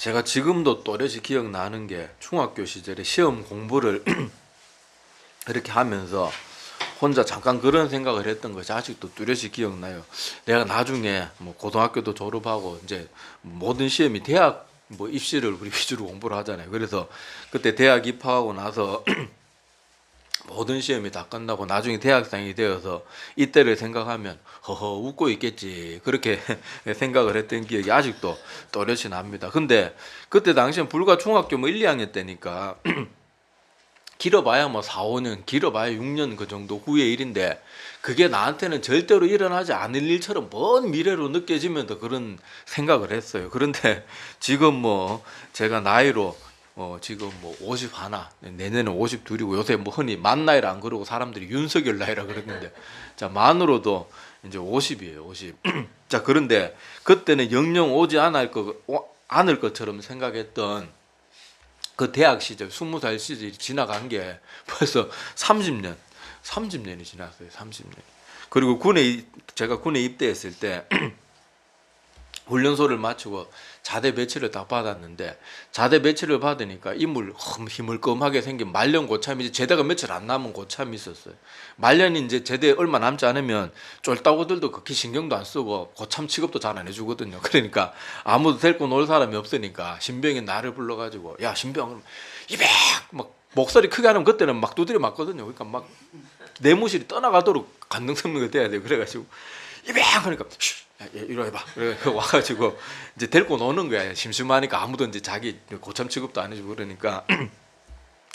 제가 지금도 또렷이 기억나는 게 중학교 시절에 시험 공부를 이렇게 하면서 혼자 잠깐 그런 생각을 했던 것이 아직도 뚜렷이 기억나요. 내가 나중에 뭐 고등학교도 졸업하고 이제 모든 시험이 대학 뭐 입시를 우리 위주로 공부를 하잖아요. 그래서 그때 대학 입학하고 나서 모든 시험이 다 끝나고 나중에 대학생이 되어서 이때를 생각하면 허허 웃고 있겠지 그렇게 생각을 했던 기억이 아직도 또렷이 납니다. 근데 그때 당시엔 불과 중학교 뭐 1, 2학년 때니까 길어봐야 뭐 4, 5년 길어봐야 6년 그 정도 후의 일인데 그게 나한테는 절대로 일어나지 않을 일처럼 먼 미래로 느껴지면서 그런 생각을 했어요. 그런데 지금 뭐 제가 나이로 지금 뭐 51, 내년에 52이고 요새 뭐 흔히 만 나이를 안 그러고 사람들이 윤석열 나이라 그러는데 자 만으로도 이제 50이에요. 50. 자 그런데 그때는 영영 오지 않을 것처럼 생각했던 그 대학 시절 20살 시절이 지나간 게 벌써 30년이 지났어요. 30년. 그리고 제가 군에 입대했을 때 훈련소를 마치고 자대 배치를 다 받았는데 자대 배치를 받으니까 인물 희물끔하게 생긴 말년 고참이 제대가 며칠 안 남은 고참이 있었어요. 말년이 이제 제대 얼마 남지 않으면 쫄따구들도 극히 신경도 안 쓰고 고참 취급도 잘 안 해주거든요. 그러니까 아무도 데리고 놀 사람이 없으니까 신병이 나를 불러가지고 야 신병 200 막 목소리 크게 하면 그때는 막 두드려 맞거든요. 그러니까 막 내무실이 떠나가도록 감동성명을 돼야 돼요. 그래가지고 200 하니까 야, 이리 와봐. 그래 와가지고 이제 데리고 노는 거야. 심심하니까 아무도 이제 자기 고참 취급도 안 해주고 그러니까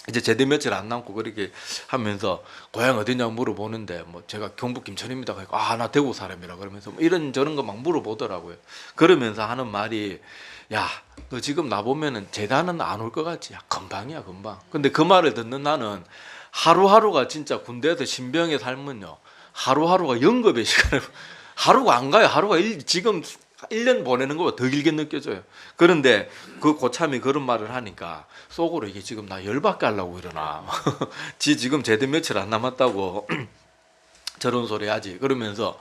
이제 제대 며칠 안 남고 그렇게 하면서 고향 어디냐고 물어보는데 뭐 제가 경북 김천입니다. 그러니까 아 나 대구 사람이라 그러면서 뭐 이런 저런 거 막 물어보더라고요. 그러면서 하는 말이 야 너 지금 나 보면은 제대는 안 올 것 같지? 야 금방이야 금방. 근데 그 말을 듣는 나는 하루하루가 진짜 군대에서 신병의 삶은요 하루하루가 영겁의 시간을 하루가 안 가요. 지금 1년 보내는 것보다 더 길게 느껴져요. 그런데 그 고참이 그런 말을 하니까 속으로 이게 지금 나 열받게 하려고 이러나 지 지금 제대 며칠 안 남았다고 저런 소리 하지 그러면서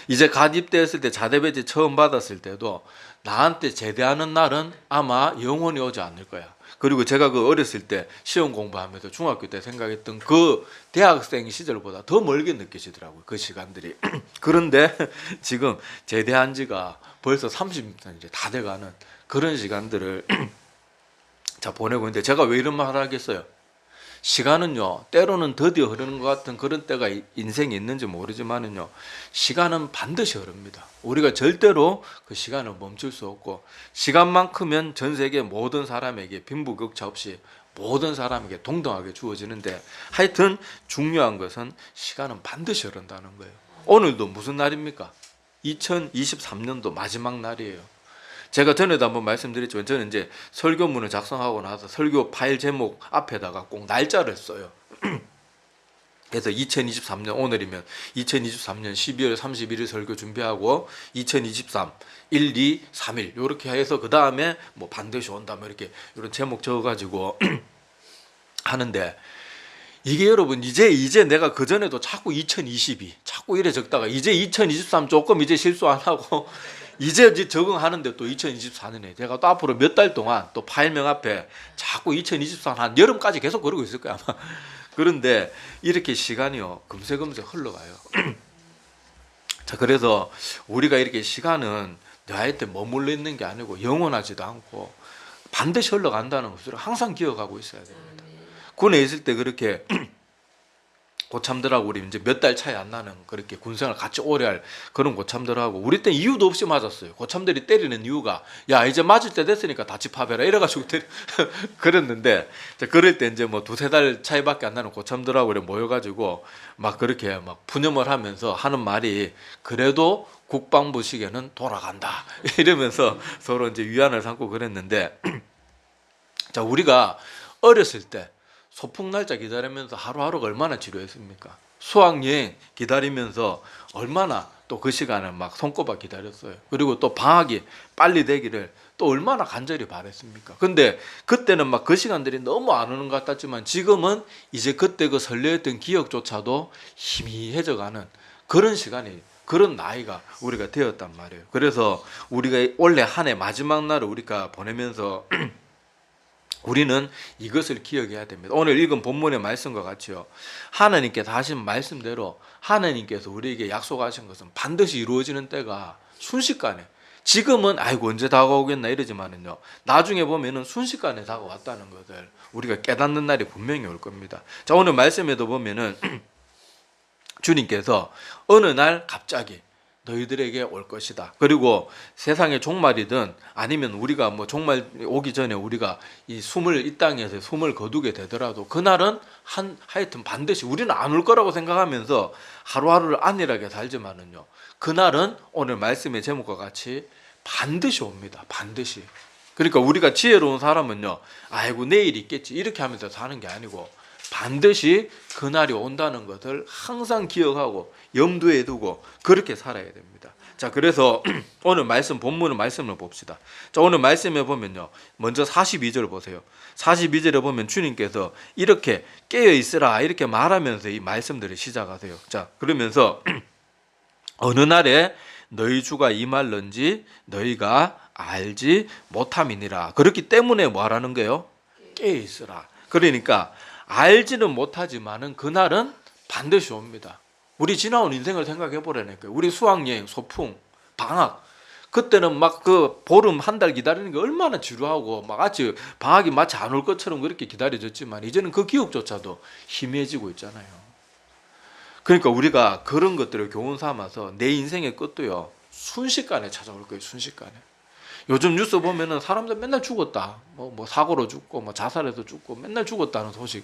이제 갓 입대했을 때 자대 배치 처음 받았을 때도 나한테 제대하는 날은 아마 영원히 오지 않을 거야. 그리고 제가 그 어렸을 때 시험 공부하면서 중학교 때 생각했던 그 대학생 시절보다 더 멀게 느껴지더라고요. 그 시간들이. 그런데 지금 제대한 지가 벌써 30년 이제 다 돼가는 그런 시간들을 자 보내고 있는데 제가 왜 이런 말을 하겠어요? 시간은요 때로는 더디어 흐르는 것 같은 그런 때가 인생에 있는지 모르지만은요 시간은 반드시 흐릅니다. 우리가 절대로 그 시간을 멈출 수 없고 시간만큼은 전 세계 모든 사람에게 빈부격차 없이 모든 사람에게 동등하게 주어지는데 하여튼 중요한 것은 시간은 반드시 흐른다는 거예요. 오늘도 무슨 날입니까? 2023년도 마지막 날이에요. 제가 전에도 한번 말씀드렸지만 저는 이제 설교문을 작성하고 나서 설교 파일 제목 앞에다가 꼭 날짜를 써요. 그래서 2023년 오늘이면 2023년 12월 31일 설교 준비하고 2023 1, 2, 3일 이렇게 해서 그 다음에 뭐 반드시 온다 뭐 이렇게 이런 제목 적어가지고 하는데 이게 여러분 이제 내가 그 전에도 자꾸 2022 자꾸 이래 적다가 이제 2023 조금 이제 실수 안 하고 이제 적응하는데 또 2024년에 제가 또 앞으로 몇 달 동안 또 파일명 앞에 자꾸 2024 한 여름까지 계속 그러고 있을 거야 아마. 그런데 이렇게 시간이요 금세금세 흘러가요. 자 그래서 우리가 이렇게 시간은 나한테 머물러 있는 게 아니고 영원하지도 않고 반드시 흘러간다는 것을 항상 기억하고 있어야 됩니다. 군에 있을 때 그렇게 고참들하고 우리 이제 몇 달 차이 안 나는 그렇게 군생활 같이 오래 할 그런 고참들하고 우리 때 이유도 없이 맞았어요. 고참들이 때리는 이유가 야 이제 맞을 때 됐으니까 다치 파베라 이래가지고 그랬는데 그럴 때 이제 뭐 두세 달 차이밖에 안 나는 고참들하고 그래 모여가지고 막 그렇게 막 푸념을 하면서 하는 말이 그래도 국방부 시계는 돌아간다 이러면서 서로 이제 위안을 삼고 그랬는데 자 우리가 어렸을 때 소풍 날짜 기다리면서 하루하루가 얼마나 지루했습니까? 수학여행 기다리면서 얼마나 또 그 시간을 막 손꼽아 기다렸어요. 그리고 또 방학이 빨리 되기를 또 얼마나 간절히 바랬습니까? 근데 그때는 막 그 시간들이 너무 안 오는 것 같았지만 지금은 이제 그때 그 설레었던 기억조차도 희미해져가는 그런 시간이 그런 나이가 우리가 되었단 말이에요. 그래서 우리가 원래 한 해 마지막 날을 우리가 보내면서 우리는 이것을 기억해야 됩니다. 오늘 읽은 본문의 말씀과 같이요. 하나님께서 하신 말씀대로 하나님께서 우리에게 약속하신 것은 반드시 이루어지는 때가 순식간에, 지금은 아이고 언제 다가오겠나 이러지만은요, 나중에 보면은 순식간에 다가왔다는 것을 우리가 깨닫는 날이 분명히 올 겁니다. 자, 오늘 말씀에도 보면은 주님께서 어느 날 갑자기 너희들에게 올 것이다. 그리고 세상의 종말이든 아니면 우리가 뭐 종말 오기 전에 우리가 이 땅에서 숨을 거두게 되더라도 그날은 하여튼 반드시, 우리는 안 올 거라고 생각하면서 하루하루를 안일하게 살지만은요, 그날은 오늘 말씀의 제목과 같이 반드시 옵니다. 반드시. 그러니까 우리가 지혜로운 사람은요, 아이고 내일 있겠지 이렇게 하면서 사는 게 아니고 반드시 그날이 온다는 것을 항상 기억하고 염두에 두고 그렇게 살아야 됩니다. 자, 그래서 오늘 본문의 말씀을 봅시다. 자, 오늘 말씀에 보면요, 먼저 42절 보세요. 42절에 보면 주님께서 이렇게 깨어 있으라 이렇게 말하면서 이 말씀들을 시작하세요. 자, 그러면서 어느 날에 너희 주가 임할런지 너희가 알지 못함이니라. 그렇기 때문에 뭐 하라는 거예요? 깨어 있으라. 그러니까 알지는 못하지만은 그날은 반드시 옵니다. 우리 지나온 인생을 생각해 보라니까요. 우리 수학여행, 소풍, 방학, 그때는 막 그 보름 한 달 기다리는 게 얼마나 지루하고 막 아직 방학이 마치 안 올 것처럼 그렇게 기다려졌지만 이제는 그 기억조차도 희미해지고 있잖아요. 그러니까 우리가 그런 것들을 교훈 삼아서 내 인생의 끝도요, 순식간에 찾아올 거예요. 순식간에. 요즘 뉴스 보면은 사람들 맨날 죽었다. 뭐 사고로 죽고 뭐 자살해서 죽고 맨날 죽었다는 소식.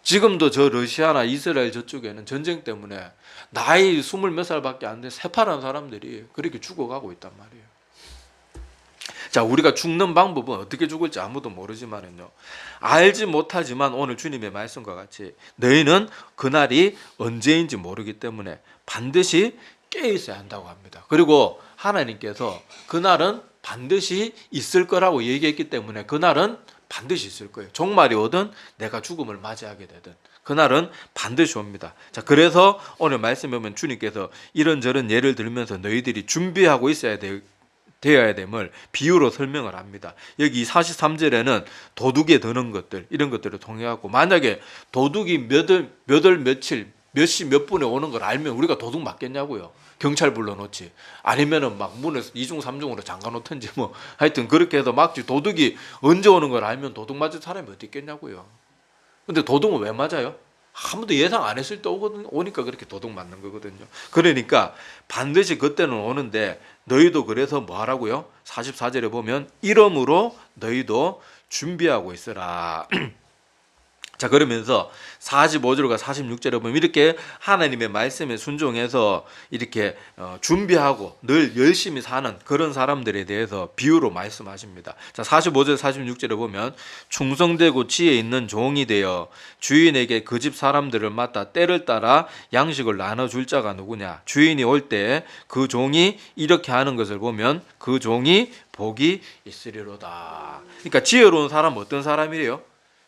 지금도 저 러시아나 이스라엘 저쪽에는 전쟁 때문에 나이 20몇 살밖에 안 된 새파란 사람들이 그렇게 죽어가고 있단 말이에요. 자, 우리가 죽는 방법은 어떻게 죽을지 아무도 모르지만은요, 알지 못하지만 오늘 주님의 말씀과 같이 너희는 그날이 언제인지 모르기 때문에 반드시 깨어 있어야 한다고 합니다. 그리고 하나님께서 그날은 반드시 있을 거라고 얘기했기 때문에 그날은 반드시 있을 거예요. 종말이 오든 내가 죽음을 맞이하게 되든 그날은 반드시 옵니다. 자, 그래서 오늘 말씀에 보면 주님께서 이런저런 예를 들면서 너희들이 준비하고 되어야 됨을 비유로 설명을 합니다. 여기 43절에는 도둑에 드는 것들, 이런 것들을 통해갖고, 만약에 도둑이 며칠 몇 시 몇 분에 오는 걸 알면 우리가 도둑 맞겠냐고요. 경찰 불러놓지, 아니면은 막 문을 2중 3중으로 잠가놓든지 뭐 하여튼 그렇게 해서 막지. 도둑이 언제 오는 걸 알면 도둑 맞을 사람이 어디 있겠냐고요. 근데 도둑은 왜 맞아요? 아무도 예상 안 했을 때 오니까 그렇게 도둑 맞는 거거든요. 그러니까 반드시 그때는 오는데 너희도 그래서 뭐 하라고요? 44절에 보면 이러므로 너희도 준비하고 있으라. 자, 그러면서 45절과 46절에 보면 이렇게 하나님의 말씀에 순종해서 이렇게 준비하고 늘 열심히 사는 그런 사람들에 대해서 비유로 말씀하십니다. 자, 45절 46절에 보면 충성되고 지혜 있는 종이 되어 주인에게 그 집 사람들을 맡아 때를 따라 양식을 나눠줄 자가 누구냐. 주인이 올 때 그 종이 이렇게 하는 것을 보면 그 종이 복이 있으리로다. 그러니까 지혜로운 사람은 어떤 사람이래요?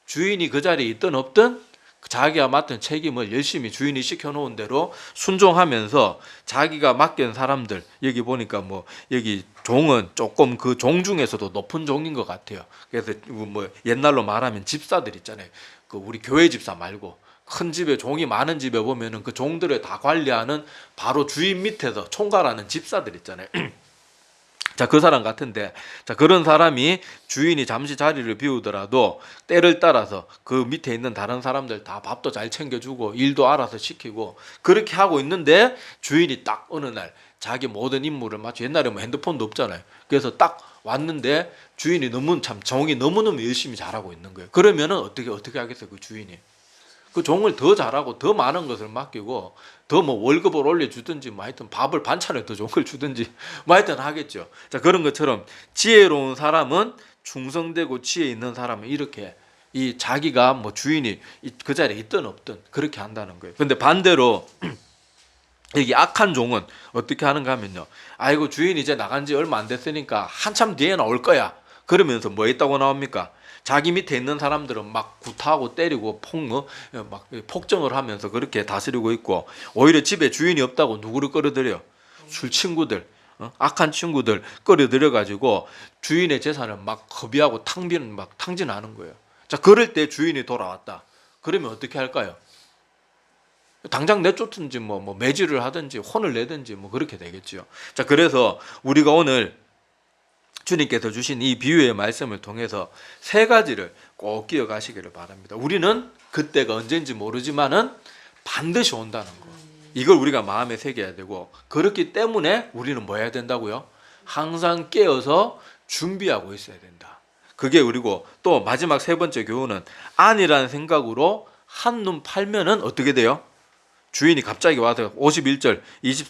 주인이 그 자리에 있든 없든 자기가 맡은 책임을 열심히 주인이 시켜놓은 대로 순종하면서 자기가 맡긴 사람들, 여기 보니까 뭐 여기 종은 조금 그 종 중에서도 높은 종인 것 같아요. 그래서 뭐 옛날로 말하면 집사들 있잖아요. 그 우리 교회 집사 말고 큰 집에 종이 많은 집에 보면은 그 종들을 다 관리하는 바로 주인 밑에서 총괄하는 집사들 있잖아요. 자, 그 사람 같은데, 자, 그런 사람이 주인이 잠시 자리를 비우더라도 때를 따라서 그 밑에 있는 다른 사람들 다 밥도 잘 챙겨주고 일도 알아서 시키고 그렇게 하고 있는데 주인이 딱 어느 날 자기 모든 임무를 마치, 옛날에 뭐 핸드폰도 없잖아요. 그래서 딱 왔는데 주인이 종이 너무너무 열심히 잘하고 있는 거예요. 그러면은 어떻게 하겠어요, 그 주인이? 그 종을 더 잘하고 더 많은 것을 맡기고 더 뭐 월급을 올려주든지 뭐 하여튼 밥을 반찬을 더 좋은 걸 주든지 뭐 하여튼 하겠죠. 자, 그런 것처럼 지혜로운 사람은 충성되고 지혜 있는 사람은 이렇게 이 자기가 뭐 주인이 그 자리에 있든 없든 그렇게 한다는 거예요. 근데 반대로 여기 악한 종은 어떻게 하는가 하면요, 아이고 주인이 이제 나간 지 얼마 안 됐으니까 한참 뒤에는 올 거야. 그러면서 뭐 있다고 나옵니까? 자기 밑에 있는 사람들은 막 구타하고 때리고 막 폭정을 하면서 그렇게 다스리고 있고, 오히려 집에 주인이 없다고 누구를 끌어들여? 술 친구들, 악한 친구들 끌어들여 가지고 주인의 재산을 막 허비하고 막 탕진하는 거예요. 자, 그럴 때 주인이 돌아왔다. 그러면 어떻게 할까요? 당장 내쫓든지 뭐 매질을 하든지 혼을 내든지 뭐 그렇게 되겠죠. 자, 그래서 우리가 오늘 주님께서 주신 이 비유의 말씀을 통해서 세 가지를 꼭 기억하시기를 바랍니다. 우리는 그때가 언제인지 모르지만은 반드시 온다는 거. 이걸 우리가 마음에 새겨야 되고, 그렇기 때문에 우리는 뭐 해야 된다고요? 항상 깨어서 준비하고 있어야 된다. 그게 우리고, 또 마지막 세 번째 교훈은 아니라는 생각으로 한눈 팔면은 어떻게 돼요? 주인이 갑자기 와서 51절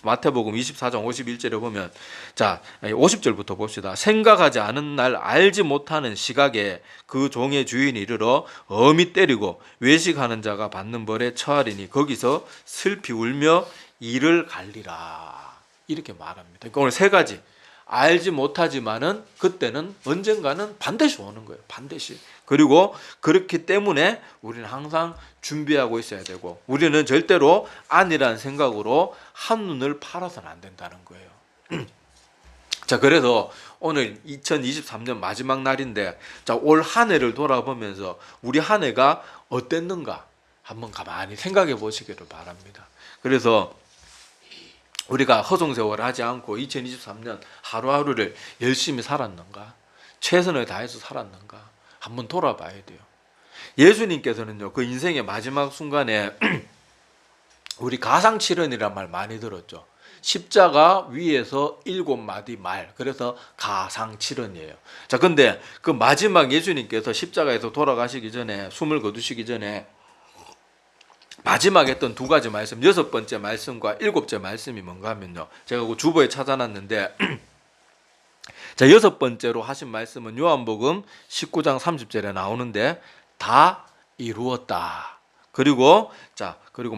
마태복음 24장 51절에 보면, 자 50절부터 봅시다. 생각하지 않은 날 알지 못하는 시각에 그 종의 주인이 이르러 엄히 때리고 외식하는 자가 받는 벌에 처하리니 거기서 슬피 울며 이를 갈리라. 이렇게 말합니다. 그러니까 오늘 세 가지, 알지 못하지만은 그때는 언젠가는 반드시 오는 거예요. 반드시. 그리고 그렇기 때문에 우리는 항상 준비하고 있어야 되고, 우리는 절대로 아니라는 생각으로 한눈을 팔아서는 안 된다는 거예요. 자, 그래서 오늘 2023년 마지막 날인데, 자, 올 한 해를 돌아보면서 우리 한 해가 어땠는가 한번 가만히 생각해 보시기를 바랍니다. 그래서 우리가 허송세월 하지 않고 2023년 하루하루를 열심히 살았는가, 최선을 다해서 살았는가 한번 돌아봐야 돼요. 예수님께서는요, 그 인생의 마지막 순간에 우리 가상칠언이란 말 많이 들었죠. 십자가 위에서 7마디 말, 그래서 가상칠언이에요. 자, 근데 그 마지막 예수님께서 십자가에서 돌아가시기 전에, 숨을 거두시기 전에 마지막에 했던 두 가지 말씀, 6번째 말씀과 7번째 말씀이 뭔가 하면요, 제가 그 주보에 찾아놨는데 자, 6번째로 하신 말씀은 요한복음 19장 30절에 나오는데, 다 이루었다. 그리고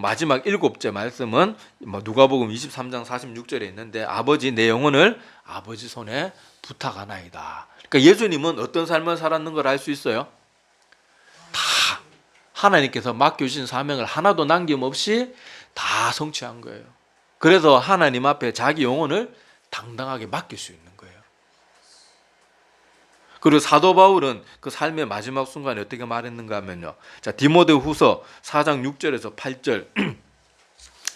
마지막 7번째 말씀은 누가복음 23장 46절에 있는데, 아버지 내 영혼을 아버지 손에 부탁하나이다. 그러니까 예수님은 어떤 삶을 살았는 걸 알 수 있어요? 다 하나님께서 맡겨주신 사명을 하나도 남김없이 다 성취한 거예요. 그래서 하나님 앞에 자기 영혼을 당당하게 맡길 수 있는 거예요. 그리고 사도 바울은 그 삶의 마지막 순간에 어떻게 말했는가 하면요, 자, 디모데후서 4장 6절에서 8절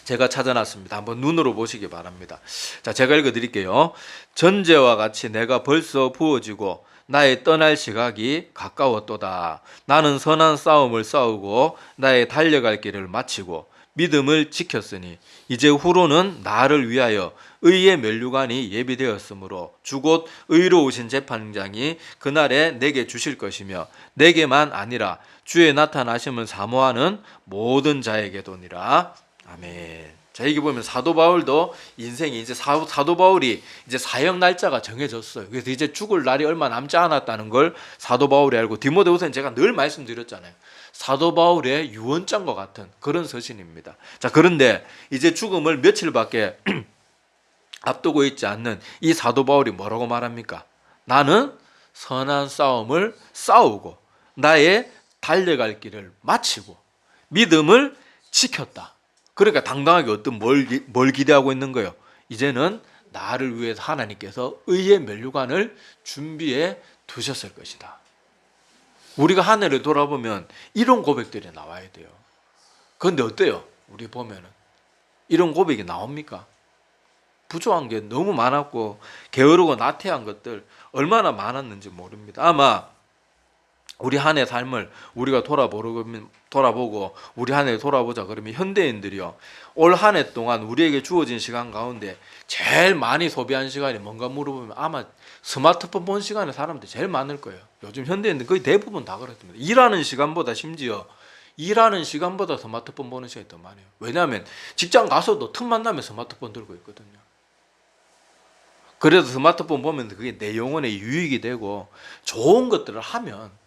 제가 찾아놨습니다. 한번 눈으로 보시기 바랍니다. 자, 제가 읽어드릴게요. 전제와 같이 내가 벌써 부어지고 나의 떠날 시각이 가까웠도다. 나는 선한 싸움을 싸우고 나의 달려갈 길을 마치고 믿음을 지켰으니 이제 후로는 나를 위하여 의의 면류관이 예비되었으므로 주곧 의로우신 재판장이 그날에 내게 주실 것이며 내게만 아니라 주의 나타나심을 사모하는 모든 자에게도니라. 아멘. 자, 여기 보면 사도 바울도 인생이 이제 사도 바울이 이제 사형 날짜가 정해졌어요. 그래서 이제 죽을 날이 얼마 남지 않았다는 걸 사도 바울이 알고, 디모데후서는 제가 늘 말씀드렸잖아요. 사도 바울의 유언장과 같은 그런 서신입니다. 자, 그런데 이제 죽음을 며칠밖에 앞두고 있지 않는 이 사도 바울이 뭐라고 말합니까? 나는 선한 싸움을 싸우고 나의 달려갈 길을 마치고 믿음을 지켰다. 그러니까 당당하게 뭘 기대하고 있는 거예요? 이제는 나를 위해서 하나님께서 의의 면류관을 준비해 두셨을 것이다. 우리가 한 해를 돌아보면 이런 고백들이 나와야 돼요. 그런데 어때요? 우리 보면은 이런 고백이 나옵니까? 부족한 게 너무 많았고 게으르고 나태한 것들 얼마나 많았는지 모릅니다. 아마 우리 한 해 삶을 우리가 돌아보고 우리 한 해 돌아보자 그러면 현대인들이요, 올 한 해 동안 우리에게 주어진 시간 가운데 제일 많이 소비한 시간이 뭔가 물어보면 아마 스마트폰 본 시간에 사람들이 제일 많을 거예요. 요즘 현대인들 거의 대부분 다 그렇습니다. 일하는 시간보다 스마트폰 보는 시간이 더 많아요. 왜냐하면 직장 가서도 틈만 나면 스마트폰 들고 있거든요. 그래서 스마트폰 보면 그게 내 영혼에 유익이 되고 좋은 것들을 하면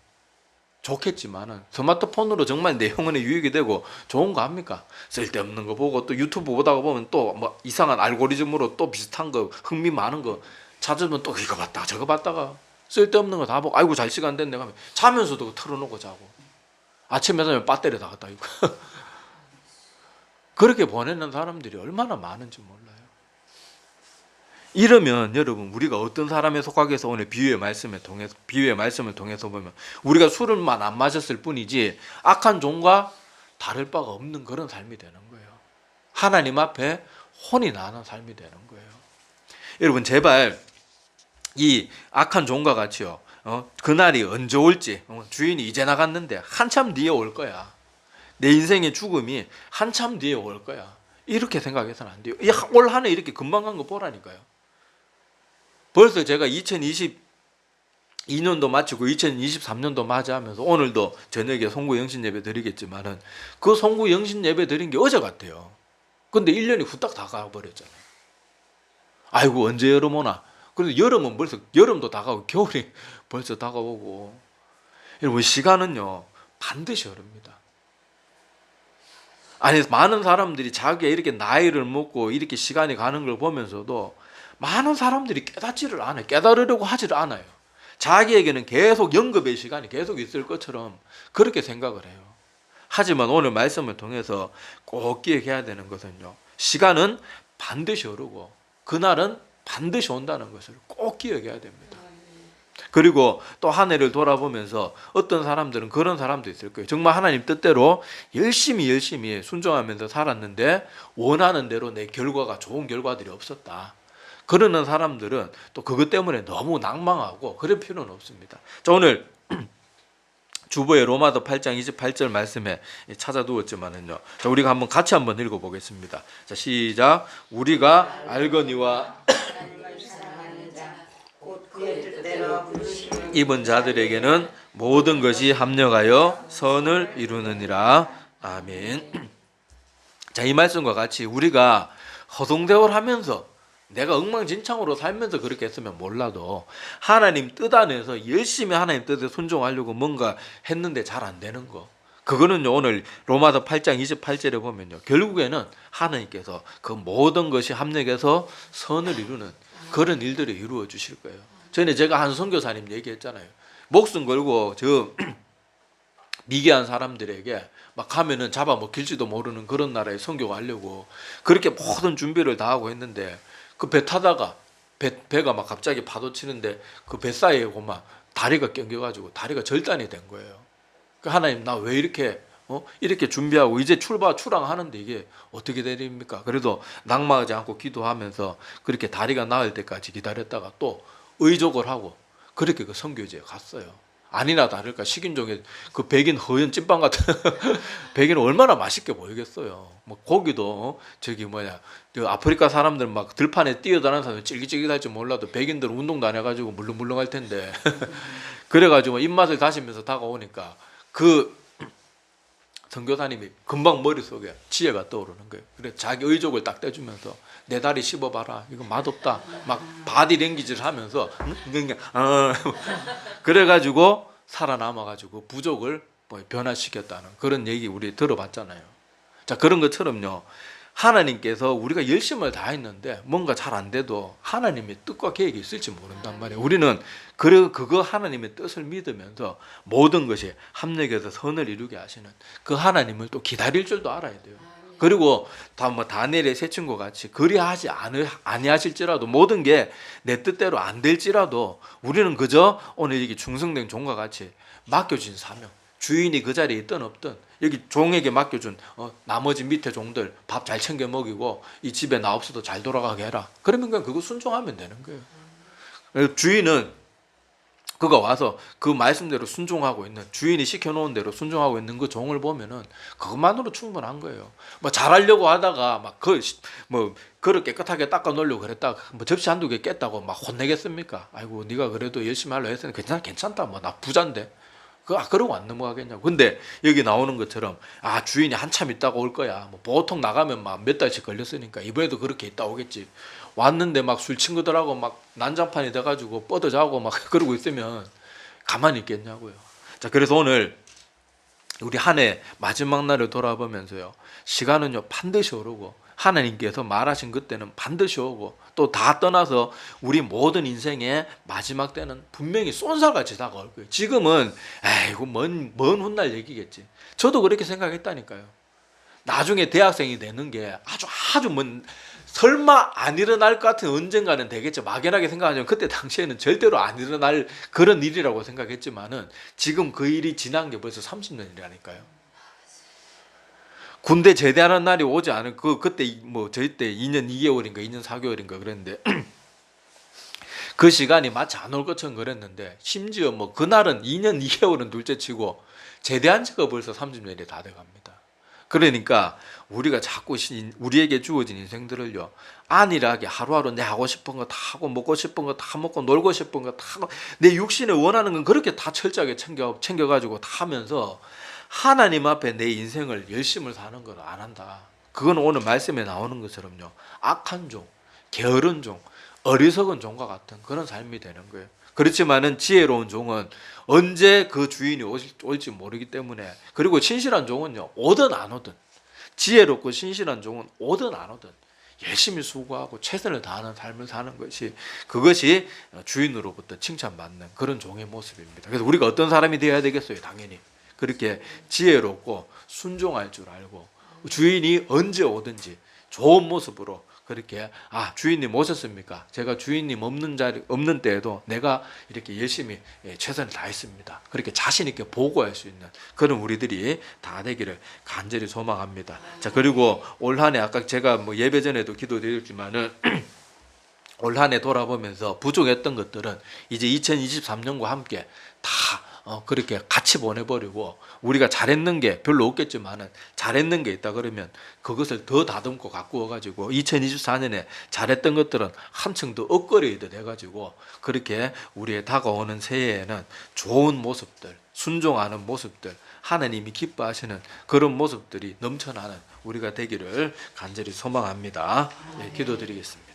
좋겠지만은, 스마트폰으로 정말 내 영혼에 유익이 되고 좋은 거 합니까? 쓸데없는 거 보고 또 유튜브 보다가 보면 또 뭐 이상한 알고리즘으로 또 비슷한 거, 흥미 많은 거 찾으면 또 이거 봤다가 저거 봤다가 쓸데없는 거 다 보고 아이고 잘 시간 됐네 하면 자면서도 틀어놓고 자고 아침에 되면 배터리 다 갖다 입고 그렇게 보내는 사람들이 얼마나 많은지 몰라요. 이러면 여러분 우리가 어떤 사람에 속하겠어? 오늘 비유의 말씀을 통해서 보면 우리가 술을만 안 마셨을 뿐이지 악한 종과 다를 바가 없는 그런 삶이 되는 거예요. 하나님 앞에 혼이 나는 삶이 되는 거예요. 여러분 제발 이 악한 종과 같이요. 그날이 언제 올지 주인이 이제 나갔는데 한참 뒤에 올 거야. 내 인생의 죽음이 한참 뒤에 올 거야. 이렇게 생각해서는 안 돼요. 올 한 해 이렇게 금방 간 거 보라니까요. 벌써 제가 2022년도 마치고 2023년도 맞이하면서 오늘도 저녁에 송구 영신 예배 드리겠지만은 그 송구 영신 예배 드린 게 어제 같아요. 근데 1년이 후딱 다 가버렸잖아요. 아이고 언제 여름 오나. 그래서 여름은 벌써 여름도 다가오고 겨울이 벌써 다가오고. 여러분 시간은요 반드시 흐릅니다. 아니 많은 사람들이 자기가 이렇게 나이를 먹고 이렇게 시간이 가는 걸 보면서도 많은 사람들이 깨닫지를 않아요. 깨달으려고 하지를 않아요. 자기에게는 계속 영급의 시간이 계속 있을 것처럼 그렇게 생각을 해요. 하지만 오늘 말씀을 통해서 꼭 기억해야 되는 것은요. 시간은 반드시 흐르고 그날은 반드시 온다는 것을 꼭 기억해야 됩니다. 그리고 또 한 해를 돌아보면서 어떤 사람들은 그런 사람도 있을 거예요. 정말 하나님 뜻대로 열심히 순종하면서 살았는데 원하는 대로 내 결과가 좋은 결과들이 없었다. 그러는 사람들은 또 그것 때문에 너무 낭망하고 그럴 필요는 없습니다. 자, 오늘 주보의 로마서 8장 28절 말씀에 찾아두었지만은요. 자, 우리가 한번 같이 한번 읽어보겠습니다. 자, 시작. 우리가 알거니와 입은 자들에게는 모든 것이 합력하여 선을 이루느니라. 아멘. 자, 이 말씀과 같이 우리가 허송세월하면서 내가 엉망진창으로 살면서 그렇게 했으면 몰라도 하나님 뜻 안에서 열심히 하나님 뜻에 순종하려고 뭔가 했는데 잘 안 되는 거, 그거는요 오늘 로마서 8장 28절에 보면요 결국에는 하나님께서 그 모든 것이 합력해서 선을 이루는 그런 일들을 이루어 주실 거예요. 전에 제가 한 선교사님 얘기했잖아요. 목숨 걸고 저 미개한 사람들에게 막 가면은 잡아먹힐지도 모르는 그런 나라에 선교하려고 그렇게 모든 준비를 다 하고 했는데 그 배 타다가 배가 막 갑자기 파도 치는데 그 배 사이에 막 다리가 껴가지고 다리가 절단이 된 거예요. 그 하나님 나 왜 이렇게 이렇게 준비하고 이제 출항하는데 이게 어떻게 되립니까? 그래도 낙마하지 않고 기도하면서 그렇게 다리가 나을 때까지 기다렸다가 또 의족을 하고 그렇게 그 선교지에 갔어요. 아니나 다를까 식인종에 그 백인 허연 찐빵 같은 백인은 얼마나 맛있게 보이겠어요. 뭐 고기도 저기 저 아프리카 사람들 막 들판에 뛰어다니는 사람 찔깃찔깃할지 몰라도 백인들은 운동도 안 해가지고 물렁물렁할 텐데 그래가지고 입맛을 다시면서 다가오니까 그 선교사님이 금방 머릿속에 지혜가 떠오르는 거예요. 그래 자기 의족을 딱 떼주면서 내 다리 씹어봐라 이거 맛없다 막 바디랭귀지를 하면서 그래가지고 살아남아가지고 부족을 변화시켰다는 그런 얘기 우리 들어봤잖아요. 자, 그런 것처럼요 하나님께서 우리가 열심을 다했는데 뭔가 잘 안 돼도 하나님의 뜻과 계획이 있을지 모른단 말이에요. 우리는 그거 하나님의 뜻을 믿으면서 모든 것이 합력해서 선을 이루게 하시는 그 하나님을 또 기다릴 줄도 알아야 돼요. 그리고 다니엘의 세 친구 같이 그리하지 아니하실지라도 모든 게 내 뜻대로 안 될지라도 우리는 그저 오늘 이게 충성된 종과 같이 맡겨진 사명, 주인이 그 자리에 있든 없든 여기 종에게 맡겨준 나머지 밑에 종들 밥 잘 챙겨 먹이고 이 집에 나 없어도 잘 돌아가게 해라. 그러면 그냥 그거 순종하면 되는 거예요. 주인은 그가 와서 그 말씀대로 순종하고 있는 주인이 시켜놓은 대로 순종하고 있는 그 종을 보면은 그것만으로 충분한 거예요. 뭐 잘하려고 하다가 막 그릇 깨끗하게 닦아 놓으려고 그랬다가 뭐 접시 한두 개 깼다고 막 혼내겠습니까? 아이고 네가 그래도 열심히 하려 했으니까 괜찮다 뭐 나 부자인데 그러고 안 넘어가겠냐고. 근데 여기 나오는 것처럼 주인이 한참 있다가 올 거야. 뭐 보통 나가면 막 몇 달씩 걸렸으니까 이번에도 그렇게 있다 오겠지. 왔는데 막 술 친구들하고 막 난장판이 돼가지고 뻗어자고 막 그러고 있으면 가만히 있겠냐고요. 자, 그래서 오늘 우리 한 해 마지막 날을 돌아보면서요 시간은요 반드시 오르고 하나님께서 말하신 그때는 반드시 오고 또 다 떠나서 우리 모든 인생의 마지막 때는 분명히 쏜살같이 다가올 거예요. 지금은 에이고 먼 훗날 얘기겠지. 저도 그렇게 생각했다니까요. 나중에 대학생이 되는 게 아주 먼, 설마 안 일어날 것 같은 언젠가는 되겠죠. 막연하게 생각하지만 그때 당시에는 절대로 안 일어날 그런 일이라고 생각했지만은 지금 그 일이 지난 게 벌써 30년이라니까요. 군대 제대하는 날이 오지 않은 그때 뭐 저희 때 2년 2개월인가 2년 4개월인가 그랬는데 그 시간이 마치 안 올 것처럼 그랬는데 심지어 뭐 그날은 2년 2개월은 둘째치고 제대한 지가 벌써 30년이 다 돼갑니다. 그러니까 우리가 자꾸 우리에게 주어진 인생들을요 안일하게 하루하루 내 하고 싶은 거 다 하고 먹고 싶은 거 다 먹고 놀고 싶은 거 다 하고 내 육신에 원하는 건 그렇게 다 철저하게 챙겨가지고 다 하면서 하나님 앞에 내 인생을 열심을 사는 걸 안 한다. 그건 오늘 말씀에 나오는 것처럼요 악한 종, 게으른 종, 어리석은 종과 같은 그런 삶이 되는 거예요. 그렇지만은 지혜로운 종은 언제 그 주인이 올지 모르기 때문에, 그리고 신실한 종은요 오든 안 오든, 지혜롭고 신실한 종은 오든 안 오든 열심히 수고하고 최선을 다하는 삶을 사는 것이, 그것이 주인으로부터 칭찬받는 그런 종의 모습입니다. 그래서 우리가 어떤 사람이 되어야 되겠어요? 당연히 그렇게 지혜롭고 순종할 줄 알고 주인이 언제 오든지 좋은 모습으로 그렇게 주인님 오셨습니까? 제가 주인님 없는 때에도 내가 이렇게 열심히 최선을 다했습니다. 그렇게 자신 있게 보고할 수 있는 그런 우리들이 다 되기를 간절히 소망합니다. 자, 그리고 올 한해 아까 제가 뭐 예배 전에도 기도드렸지만은 올 한해 돌아보면서 부족했던 것들은 이제 2023년과 함께 다 그렇게 같이 보내버리고, 우리가 잘했는 게 별로 없겠지만은 잘했는 게 있다 그러면 그것을 더 다듬고 갖고 와가지고 2024년에 잘했던 것들은 한층 더 업그레이드 돼가지고 그렇게 우리의 다가오는 새해에는 좋은 모습들, 순종하는 모습들, 하나님이 기뻐하시는 그런 모습들이 넘쳐나는 우리가 되기를 간절히 소망합니다. 네, 기도드리겠습니다.